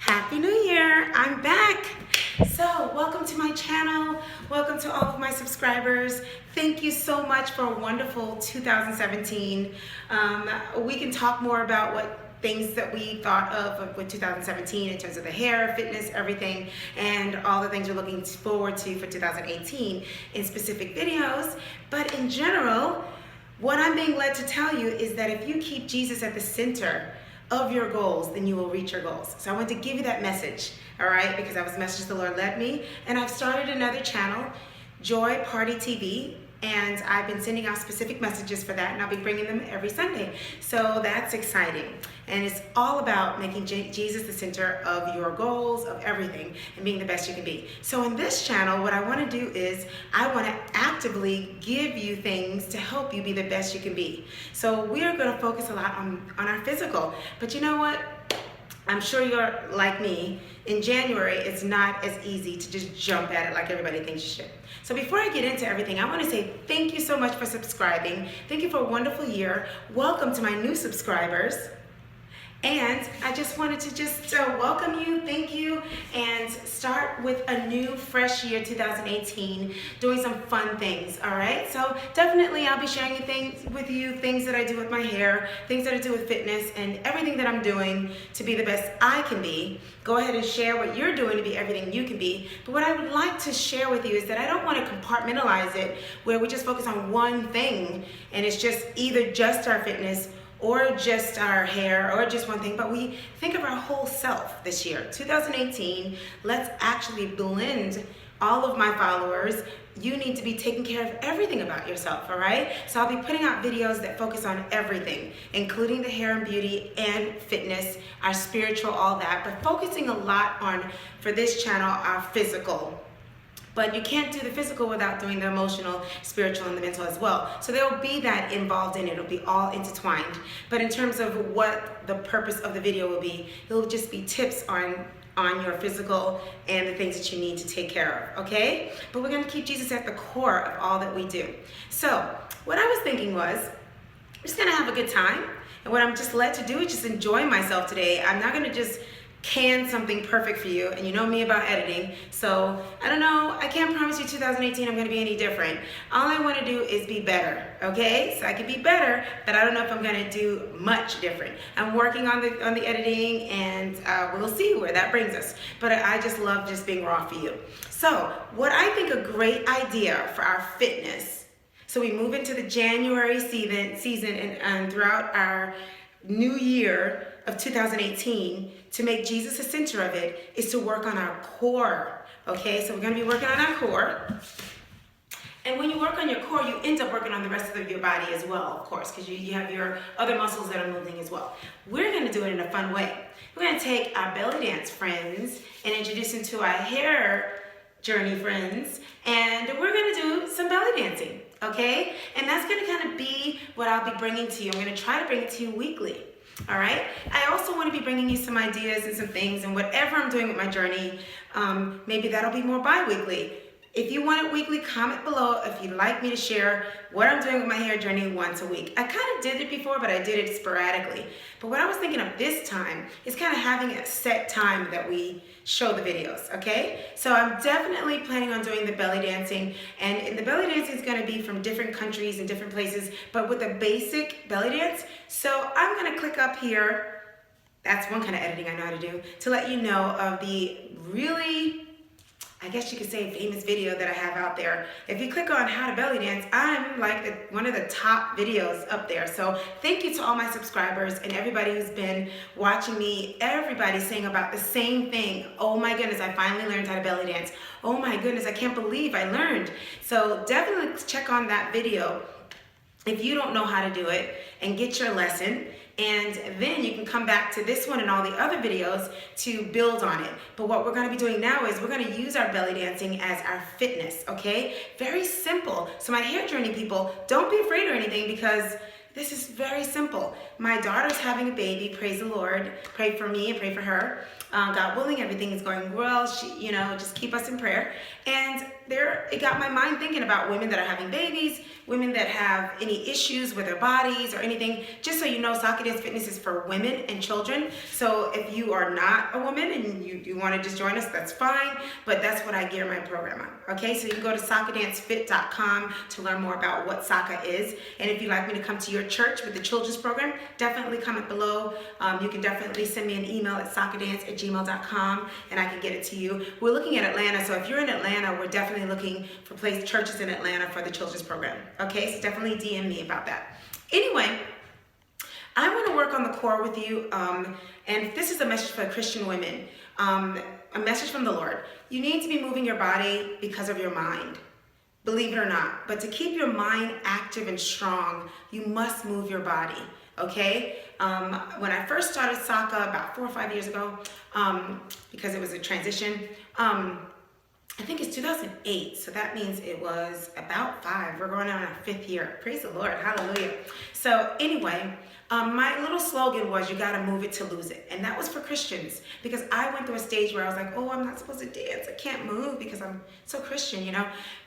Happy New Year! I'm back! So, welcome to my channel. Welcome to all of my subscribers. Thank you so much for a wonderful 2017. We can talk more about what things that we thought of with 2017 in terms of the hair, fitness, everything, and all the things we're looking forward to for 2018 in specific videos. But in general, what I'm being led to tell you is that if you keep Jesus at the center of your goals, then you will reach your goals. So I want to give you that message, all right? Because that was the message the Lord led me. And I've started another channel, Joy Party TV, and I've been sending out specific messages for that, and I'll be bringing them every Sunday. So that's exciting. And it's all about making Jesus the center of your goals, of everything, and being the best you can be. So in this channel, what I want to do is I want to actively give you things to help you be the best you can be. So we are going to focus a lot on our physical. But you know what? I'm sure you're like me. In January, it's not as easy to just jump at it like everybody thinks you should. So before I get into everything, I want to say thank you so much for subscribing. Thank you for a wonderful year. Welcome to my new subscribers. And I just wanted to just welcome you, thank you, and start with a new, fresh year, 2018, doing some fun things, all right? So definitely I'll be sharing things with you, things that I do with my hair, things that I do with fitness, and everything that I'm doing to be the best I can be. Go ahead and share what you're doing to be everything you can be. But what I would like to share with you is that I don't want to compartmentalize it where we just focus on one thing, and it's just either just our fitness or just our hair, or just one thing, but we think of our whole self this year. 2018, let's actually blend all of my followers. You need to be taking care of everything about yourself, all right? So I'll be putting out videos that focus on everything, including the hair and beauty and fitness, our spiritual, all that, but focusing a lot on, for this channel, our physical. But you can't do the physical without doing the emotional, spiritual, and the mental as well. So there will be that involved in it. It'll be all intertwined. But in terms of what the purpose of the video will be, it'll just be tips on your physical and the things that you need to take care of, okay? But we're going to keep Jesus at the core of all that we do. So what I was thinking was, I'm just going to have a good time. And what I'm just led to do is just enjoy myself today. I'm not going to just can something perfect for you, and you know me about editing, so I don't know, I can't promise you 2018 I'm going to be any different. All I want to do is be better, okay? So I can be better, but I don't know if I'm going to do much different. I'm working on the editing, and we'll see where that brings us, but I just love just being raw for you. So what I think a great idea for our fitness, so we move into the January season and throughout our new year of 2018, to make Jesus the center of it, is to work on our core, okay? So we're going to be working on our core. And when you work on your core, you end up working on the rest of your body as well, of course, because you have your other muscles that are moving as well. We're going to do it in a fun way. We're going to take our belly dance friends and introduce them to our hair journey friends, and we're going to do some belly dancing, okay? And that's going to kind of be what I'll be bringing to you. I'm going to try to bring it to you weekly. All right. I also want to be bringing you some ideas and some things, and whatever I'm doing with my journey, maybe that'll be more bi-weekly. If you want it weekly, comment below if you'd like me to share what I'm doing with my hair journey once a week. I kind of did it before, but I did it sporadically. But what I was thinking of this time is kind of having a set time that we show the videos, okay? So I'm definitely planning on doing the belly dancing, and the belly dancing is going to be from different countries and different places, but with a basic belly dance. So I'm going to click up here. That's one kind of editing I know how to do, to let you know of the really, I guess you could say, famous video that I have out there. If you click on how to belly dance, I'm like one of the top videos up there. So thank you to all my subscribers and everybody who's been watching me. Everybody's saying about the same thing. Oh my goodness, I finally learned how to belly dance. Oh my goodness, I can't believe I learned. So definitely check on that video if you don't know how to do it, and get your lesson. And then you can come back to this one and all the other videos to build on it. But what we're going to be doing now is we're going to use our belly dancing as our fitness, okay? Very simple. So my hair journey people, don't be afraid or anything, because This is very simple. My daughter's having a baby, praise the Lord. Pray for me and pray for her. God willing, everything is going well. She, just keep us in prayer. And it got my mind thinking about women that are having babies, women that have any issues with their bodies or anything. Just so you know, Sakadance Fitness is for women and children. So if you are not a woman and you want to just join us, that's fine. But that's what I gear my program on. Okay, so you can go to sakadancefit.com to learn more about what Saka is. And if you'd like me to come to your church with the children's program, definitely comment below. You can definitely send me an email at sakadance@gmail.com and I can get it to you. We're looking at Atlanta, so if you're in Atlanta, we're definitely looking for churches in Atlanta for the children's program. Okay, so definitely DM me about that. Anyway, I want to work on the core with you, and this is a message for Christian women, a message from the Lord. You need to be moving your body because of your mind. Believe it or not, but to keep your mind active and strong, you must move your body, okay? When I first started Saka about 4 or 5 years ago, because it was a transition, I think it's 2008, so that means it was about 5. We're going on our 5th year. Praise the Lord, hallelujah. So anyway, my little slogan was, you gotta move it to lose it. And that was for Christians, because I went through a stage where I was like, oh, I'm not supposed to dance. I can't move because I'm so Christian,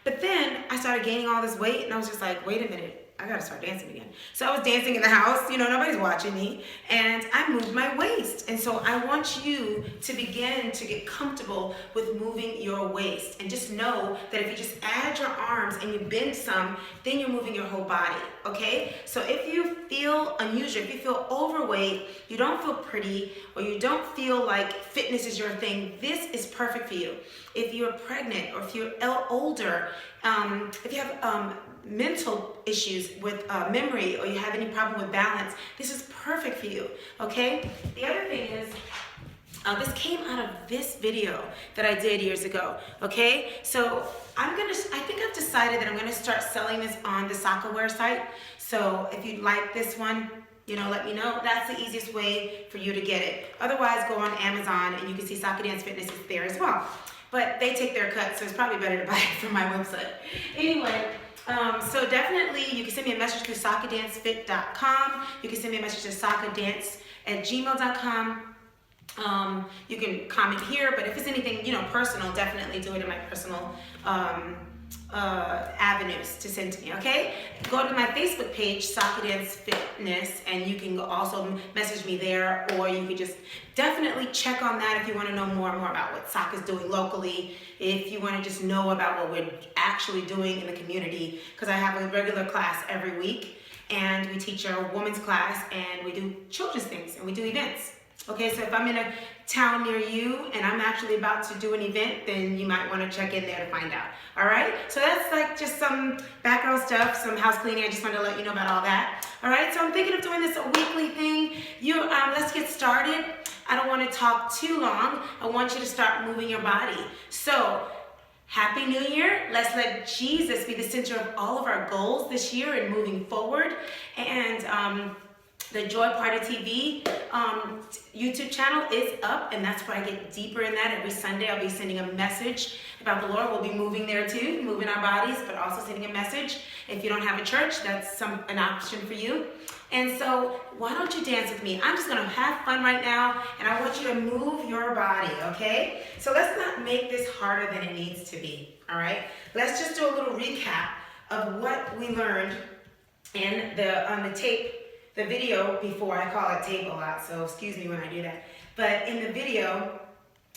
But then I started gaining all this weight and I was just like, wait a minute, I gotta start dancing again. So I was dancing in the house, nobody's watching me, and I moved my waist. And so I want you to begin to get comfortable with moving your waist. And just know that if you just add your arms and you bend some, then you're moving your whole body, okay? So if you feel unusual, if you feel overweight, you don't feel pretty, or you don't feel like fitness is your thing, this is perfect for you. If you're pregnant, or if you're older, if you have mental issues with memory, or you have any problem with balance, this is perfect for you, okay? The other thing is, this came out of this video that I did years ago, okay? So I think I've decided that I'm gonna start selling this on the Sakaware site. So if you'd like this one, let me know. That's the easiest way for you to get it. Otherwise, go on Amazon and you can see Sakadance Fitness is there as well. But they take their cut, so it's probably better to buy it from my website. Anyway, so definitely you can send me a message through sakadancefit.com. You can send me a message to sakadance@gmail.com. You can comment here, but if it's anything, personal, definitely do it in my personal avenues to send to me, okay? Go to my Facebook page, Sakadance Fitness, and you can also message me there, or you could just definitely check on that if you want to know more and more about what Saka's doing locally, if you want to just know about what we're actually doing in the community, because I have a regular class every week, and we teach a women's class, and we do children's things, and we do events. Okay, so if I'm in a town near you and I'm actually about to do an event, then you might want to check in there to find out. All right, so that's like just some background stuff, some house cleaning. I just wanted to let you know about all that. All right, so I'm thinking of doing this a weekly thing. Let's get started. I don't want to talk too long. I want you to start moving your body. So, Happy New Year. Let's let Jesus be the center of all of our goals this year and moving forward. And the Joy Party TV YouTube channel is up, and that's where I get deeper in that. Every Sunday I'll be sending a message about the Lord. We'll be moving there too, moving our bodies, but also sending a message. If you don't have a church, that's an option for you. And so why don't you dance with me? I'm just gonna have fun right now, and I want you to move your body, okay? So let's not make this harder than it needs to be, all right? Let's just do a little recap of what we learned on the tape. The video before, I call it tape a lot, so excuse me when I do that. But in the video,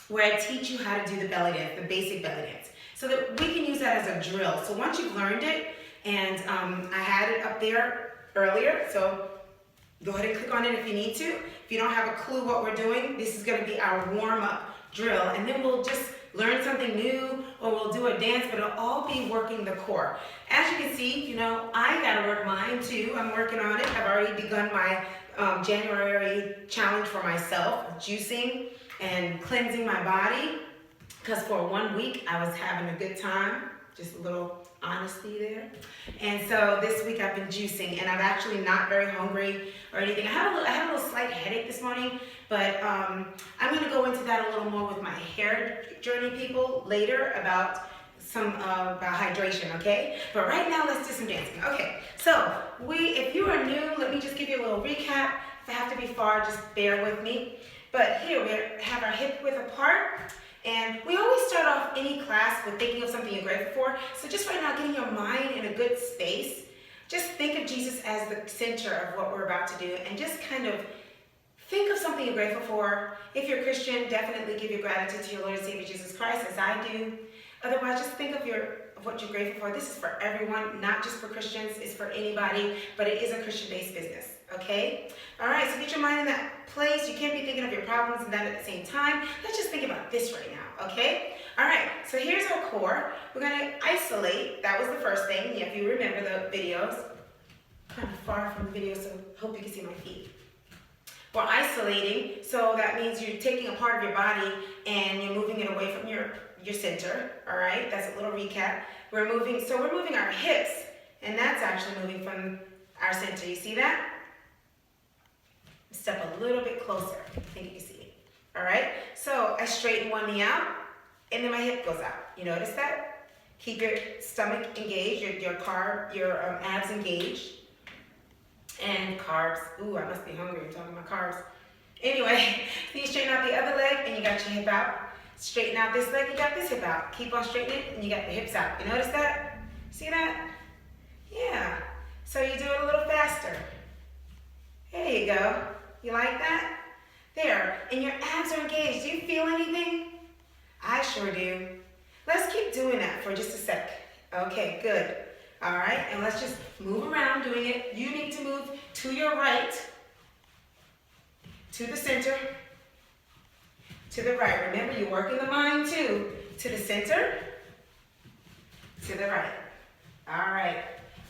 where I teach you how to do the belly dance, the basic belly dance, so that we can use that as a drill. So once you've learned it, and I had it up there earlier, so go ahead and click on it if you need to. If you don't have a clue what we're doing, this is gonna be our warm-up drill, and then we'll just learn something new, or we'll do a dance, but it'll all be working the core. As you can see, I gotta work mine too. I'm working on it. I've already begun my January challenge for myself, juicing and cleansing my body, because for 1 week I was having a good time. Just a little honesty there. And so this week I've been juicing, and I'm actually not very hungry or anything. I had a little slight headache this morning, but I'm going to go into that a little more with my hair journey people later about some about hydration, okay? But right now, let's do some dancing. Okay, so if you are new, let me just give you a little recap. If I have to be far, just bear with me. But here we have our hip width apart, and we always start off any class with thinking of something you're grateful for. So just right now, getting your mind in a good space, just think of Jesus as the center of what we're about to do, and just kind of think of something you're grateful for. If you're a Christian, definitely give your gratitude to your Lord and Savior Jesus Christ, as I do. Otherwise, just think of what you're grateful for. This is for everyone, not just for Christians. It's for anybody, but it is a Christian-based business, okay? All right, so get your mind in that place. You can't be thinking of your problems and that at the same time. Let's just think about this right now, okay? All right, so here's our core. We're going to isolate. That was the first thing, if you remember the videos. Kind of far from the video, so hope you can see my feet. We're isolating, so that means you're taking a part of your body and you're moving it away from your center, all right? That's a little recap. We're moving our hips, and that's actually moving from our center. You see that? Step a little bit closer. I think you can see it. All right? So I straighten one knee out, and then my hip goes out. You notice that? Keep your stomach engaged, your abs engaged. And carbs. Ooh, I must be hungry. I'm talking about carbs. Anyway, then you straighten out the other leg, and you got your hip out. Straighten out this leg, you got this hip out. Keep on straightening, and you got the hips out. You notice that? See that? Yeah. So you do it a little faster. There you go. You like that? There. And your abs are engaged. Do you feel anything? I sure do. Let's keep doing that for just a sec. Okay, good. All right, and let's just move around doing it. You need to move to your right, to the center, to the right. Remember, you're working the mind too. To the center, to the right. All right.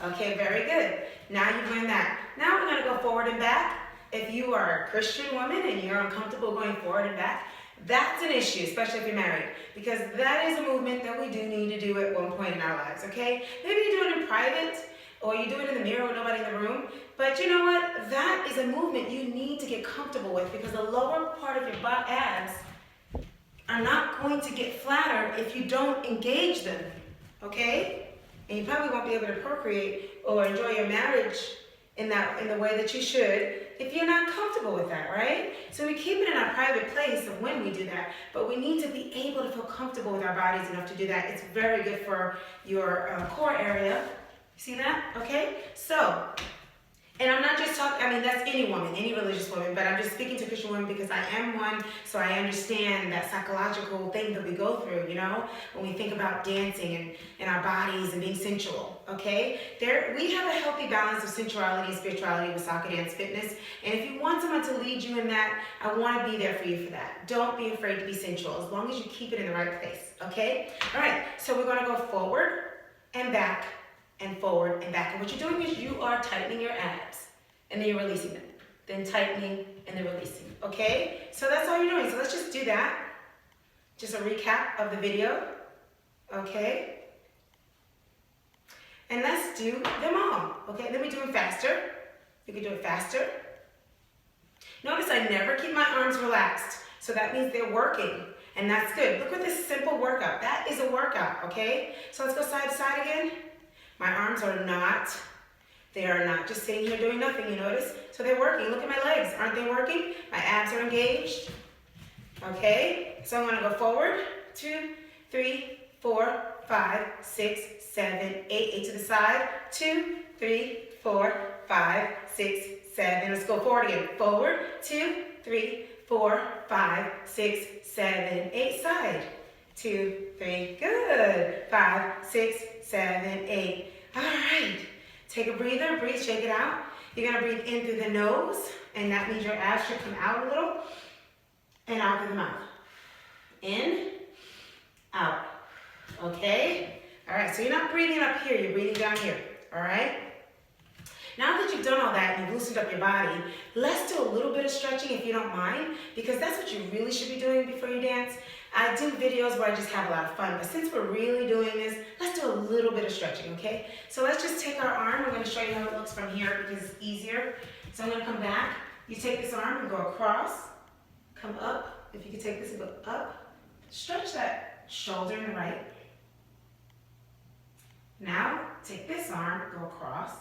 Okay, very good. Now you've learned that. Now we're going to go forward and back. If you are a Christian woman and you're uncomfortable going forward and back, that's an issue, especially if you're married, because that is a movement that we do need to do at one point in our lives, okay? Maybe you do it in private, or you do it in the mirror with nobody in the room, but you know what? That is a movement you need to get comfortable with, because the lower part of your abs are not going to get flatter if you don't engage them, okay? And you probably won't be able to procreate or enjoy your marriage in the way that you should if you're not comfortable with that, right? So we keep it in our private place of when we do that, but we need to be able to feel comfortable with our bodies enough to do that. It's very good for your core area. See that? Okay? So, and I'm not just talking, I mean, that's any woman, any religious woman, but I'm just speaking to Christian women because I am one, so I understand that psychological thing that we go through, you know, when we think about dancing and our bodies and being sensual, okay? We have a healthy balance of sensuality and spirituality with sakadance fitness, and if you want someone to lead you in that, I want to be there for you for that. Don't be afraid to be sensual, as long as you keep it in the right place, okay? All right, so we're going to go forward and back, and forward and back. And what you're doing is you are tightening your abs, and then you're releasing them. Then tightening, and then releasing. Okay? So that's all you're doing. So let's just do that. Just a recap of the video. Okay? And let's do them all. Okay? Then we do them faster. You can do it faster. Notice I never keep my arms relaxed. So that means they're working. And that's good. Look at this simple workout. That is a workout. Okay? So let's go side to side again. My arms are not, they are not just sitting here doing nothing, you notice? So they're working. Look at my legs. Aren't they working? My abs are engaged. Okay, so I'm going to go forward. 2, 3, 4, 5, 6, 7, 8. 8 to the side. 2, 3, 4, 5, 6, 7. Let's go forward again. Forward. 2, 3, 4, 5, 6, 7, 8. Side. 2, 3. Good. 5, 6, 7, 8. All right. Take a breather. Breathe. Shake it out. You're going to breathe in through the nose, and that means your abs should come out a little, and out through the mouth. In, out. Okay? All right. So you're not breathing up here. You're breathing down here. All right? Now that you've done all that and you've loosened up your body, let's do a little bit of stretching if you don't mind, because that's what you really should be doing before you dance. I do videos where I just have a lot of fun, but since we're really doing this, let's do a little bit of stretching, okay? So let's just take our arm. I'm going to show you how it looks from here because it's easier. So I'm going to come back. You take this arm and go across, come up. If you could take this and go up, stretch that shoulder in the right. Now, take this arm, go across.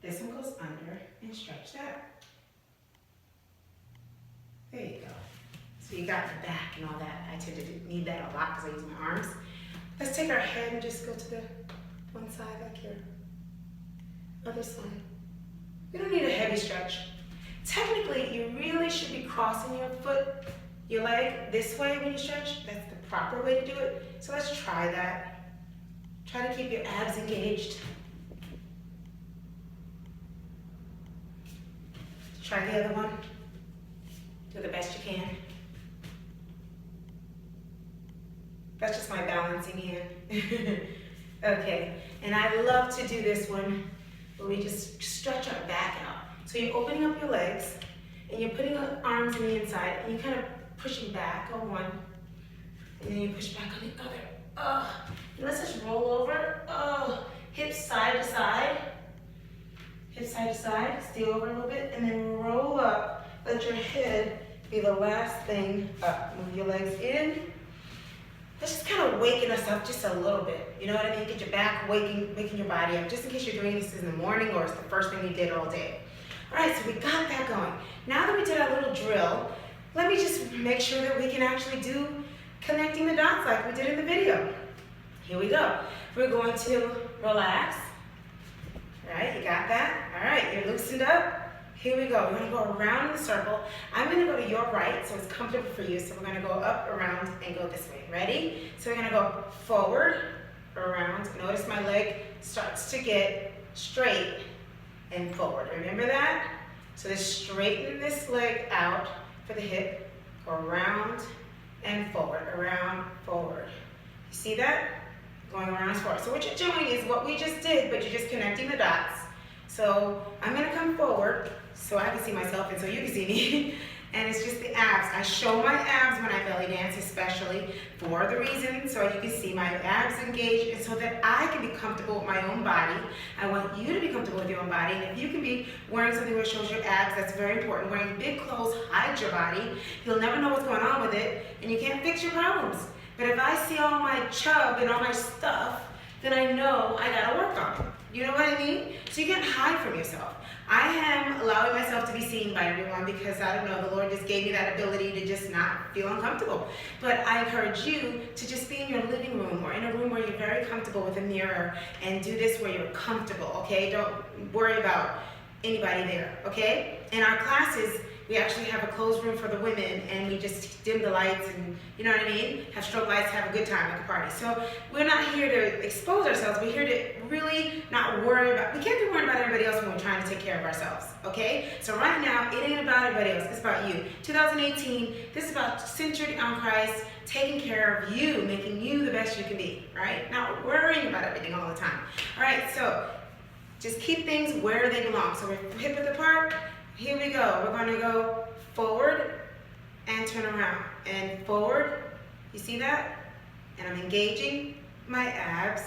This one goes under and stretch that. There you go. So you got the back and all that. I tend to need that a lot because I use my arms. Let's take our head and just go to the one side like here. Other side. We don't need a heavy stretch. Technically, you really should be crossing your leg this way when you stretch. That's the proper way to do it. So let's try that. Try to keep your abs engaged. Try the other one. Do the best you can. That's just my balancing hand. Okay, and I love to do this one where we just stretch our back out. So you're opening up your legs and you're putting your arms on the inside and you're kind of pushing back on one and then you push back on the other. And let's just roll over. Hips side to side. Hips side to side. Stay over a little bit and then roll up. Let your head be the last thing up. Move your legs in. That's just kind of waking us up just a little bit. You know what I mean? Get your back waking your body up, just in case you're doing this in the morning or it's the first thing you did all day. All right, so we got that going. Now that we did our little drill, let me just make sure that we can actually do connecting the dots like we did in the video. Here we go. We're going to relax. All right, you got that? All right, you're loosened up. Here we go. We're going to go around in the circle. I'm going to go to your right, so it's comfortable for you. So we're going to go up, around, and go this way. Ready? So we're going to go forward, around. Notice my leg starts to get straight and forward. Remember that? So just straighten this leg out for the hip. Go around and forward, around, forward. You see that? Going around and forward. So what you're doing is what we just did, but you're just connecting the dots. So I'm going to come forward so I can see myself and so you can see me. And it's just the abs. I show my abs when I belly dance, especially for the reason so you can see my abs engaged and so that I can be comfortable with my own body. I want you to be comfortable with your own body. And if you can be wearing something that shows your abs, that's very important. Wearing big clothes hides your body. You'll never know what's going on with it and you can't fix your problems. But if I see all my chub and all my stuff, then I know I gotta work on it. You know what I mean? So you can't hide from yourself. I am allowing myself to be seen by everyone because I don't know, the Lord just gave me that ability to just not feel uncomfortable. But I encourage you to just be in your living room or in a room where you're very comfortable with a mirror and do this where you're comfortable, okay? Don't worry about anybody there, okay? In our classes, we actually have a closed room for the women and we just dim the lights and, you know what I mean? Have strobe lights, have a good time at the party. So we're not here to expose ourselves. We're here to really not worry about, we can't be worried about everybody else when we're trying to take care of ourselves, okay? So right now, it ain't about everybody else, it's about you. 2018, this is about centered on Christ, taking care of you, making you the best you can be, right? Not worrying about everything all the time. All right, so just keep things where they belong. So we're hip width apart. Here we go. We're going to go forward and turn around. And forward. You see that? And I'm engaging my abs.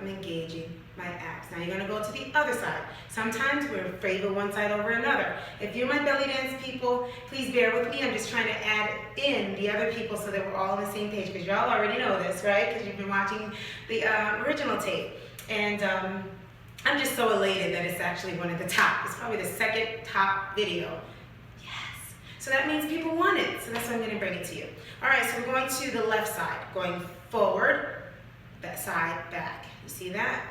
I'm engaging my abs. Now you're going to go to the other side. Sometimes we're favor one side over another. If you're my belly dance people, please bear with me. I'm just trying to add in the other people so that we're all on the same page. Because y'all already know this, right? Because you've been watching the original tape. And I'm just so elated that it's actually one of the top. It's probably the second top video. Yes. So that means people want it. So that's why I'm going to bring it to you. All right, so we're going to the left side. Going forward, that side, back. You see that?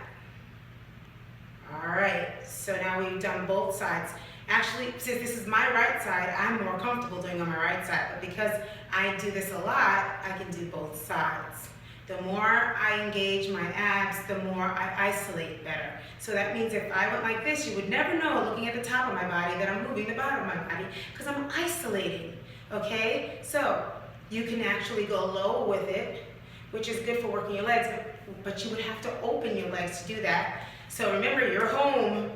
All right, so now we've done both sides. Actually, since this is my right side, I'm more comfortable doing on my right side. But because I do this a lot, I can do both sides. The more I engage my abs, the more I isolate better. So that means if I went like this, you would never know looking at the top of my body that I'm moving the bottom of my body because I'm isolating, okay? So you can actually go low with it, which is good for working your legs, but you would have to open your legs to do that. So remember, you're home.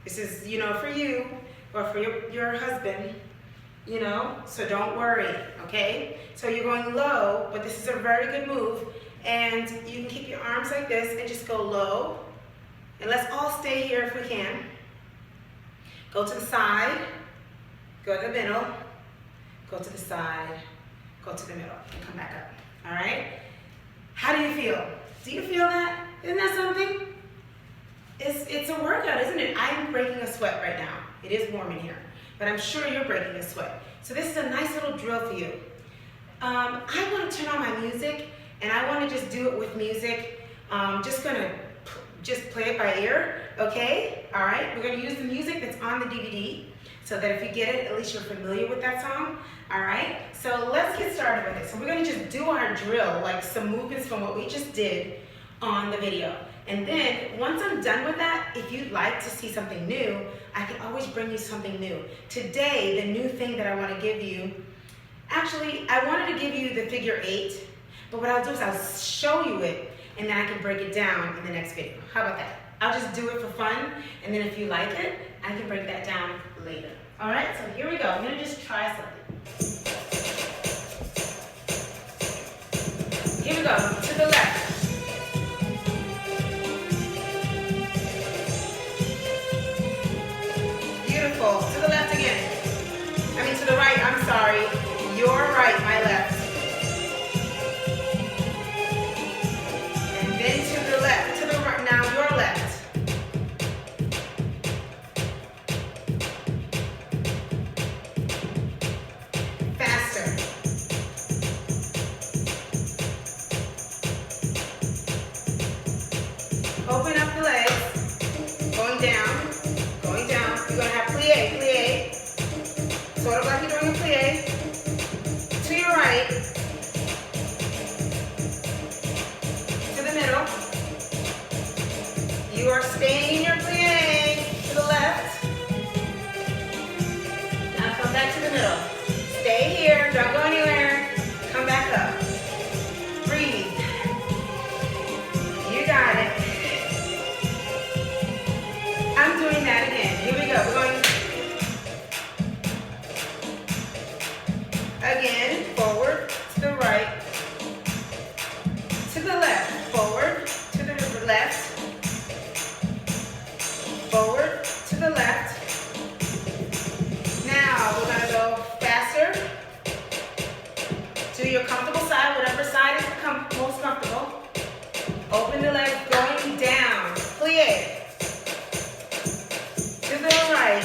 This is, you know, for you or for your husband. You know, so don't worry, okay? So you're going low, but this is a very good move. And you can keep your arms like this and just go low. And let's all stay here if we can. Go to the side, go to the middle, go to the side, go to the middle, and come back up, all right? How do you feel? Do you feel that? Isn't that something? It's a workout, isn't it? I'm breaking a sweat right now. It is warm in here, but I'm sure you're breaking a sweat. So this is a nice little drill for you. I want to turn on my music, and I want to just do it with music. Just gonna play it by ear, okay? All right, we're gonna use the music that's on the DVD, so that if you get it, at least you're familiar with that song. All right, so let's get started with it. So we're gonna just do our drill, like some movements from what we just did on the video. And then once I'm done with that, if you'd like to see something new, I can always bring you something new. Today, the new thing that I want to give you, actually, I wanted to give you the figure 8, but what I'll do is I'll show you it, and then I can break it down in the next video. How about that? I'll just do it for fun, and then if you like it, I can break that down later. All right, so here we go. I'm gonna just try something. Here we go, to the left. Beautiful, to the left again. I mean to the right, I'm sorry. Your right, my left. And then to the left, to the right, now your left. Faster. Open up the legs, going down, going down. You're gonna have plie, plie. Sort of like you're doing a plie. To your right, to the middle. You are staying in your plie. To the left. Now come back to the middle. Stay here, don't go anywhere. Come back up. Breathe. You got it. I'm doing that again. Here we go. We're going again, forward, to the right, to the left, forward, to the left, forward, to the left. Now we're gonna go faster to your comfortable side, whatever side is most comfortable. Open the legs, going down, plie. To the right,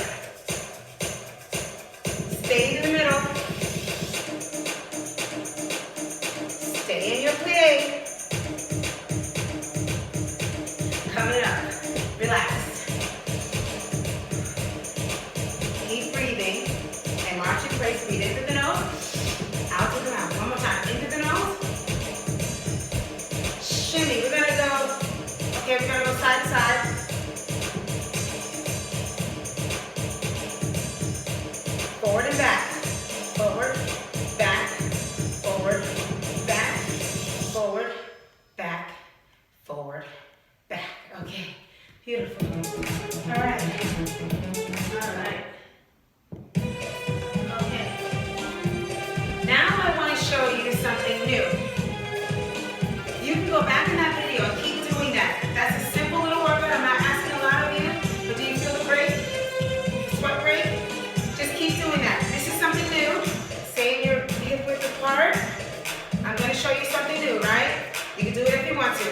stay in the middle. Stay in your plie. Coming up. Relax. Keep breathing. And watch your place. Breathe into the nose. Out to the mouth. One more time. Into the nose. Shimmy. We're going to go. Okay, we're going to go side to side. Forward and back. Forward. Back. Forward. Back, forward, back, forward, back. Okay, beautiful. All right, all right. Okay. Now I want to show you something new. You can go back in that video and keep doing that. That's a simple little workout. I'm not asking a lot of you, but do you feel the break? The sweat break? Just keep doing that. This is something new. Stay in your hip width apart. I'm going to show you something new, right? You can do it if you want to.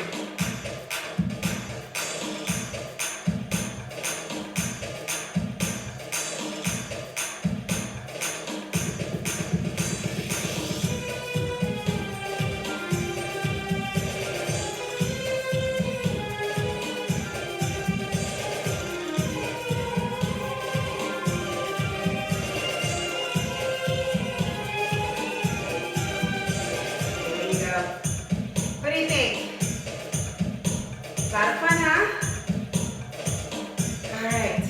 What do you think? A lot of fun, huh? All right.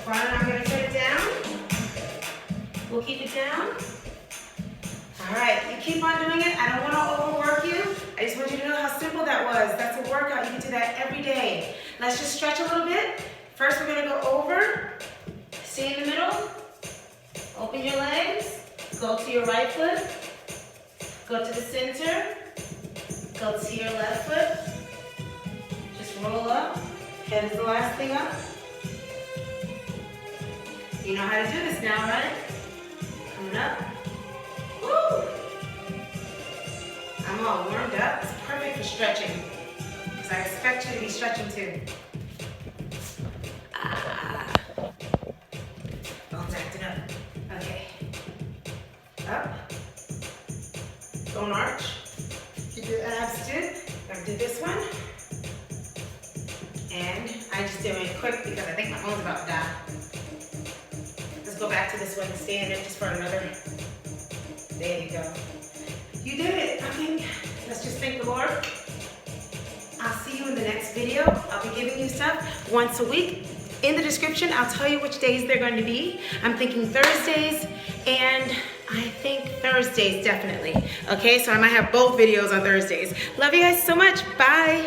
Ron, I'm going to turn it down. We'll keep it down. All right. You keep on doing it. I don't want to overwork you. I just want you to know how simple that was. That's a workout. You can do that every day. Let's just stretch a little bit. First, we're going to go over. Stay in the middle. Open your legs. Go to your right foot. Go to the center. Go to your left foot. Just roll up. Head is the last thing up. You know how to do this now, right? Coming up. Woo! I'm all warmed up. It's perfect for stretching. because I expect you to be stretching too. Bones acting up. Okay. Up. Don't arch. Keep your abs too. I'm gonna do this one. And I just do it quick because I think my phone's about to die. Let's go back to this one and stand it just for another. There you go. You did it. I think, let's just thank the Lord. I'll see you in the next video. I'll be giving you stuff once a week. In the description, I'll tell you which days they're going to be. I'm thinking Thursdays, and I think Thursdays definitely. Okay, so I might have both videos on Thursdays. Love you guys so much. Bye.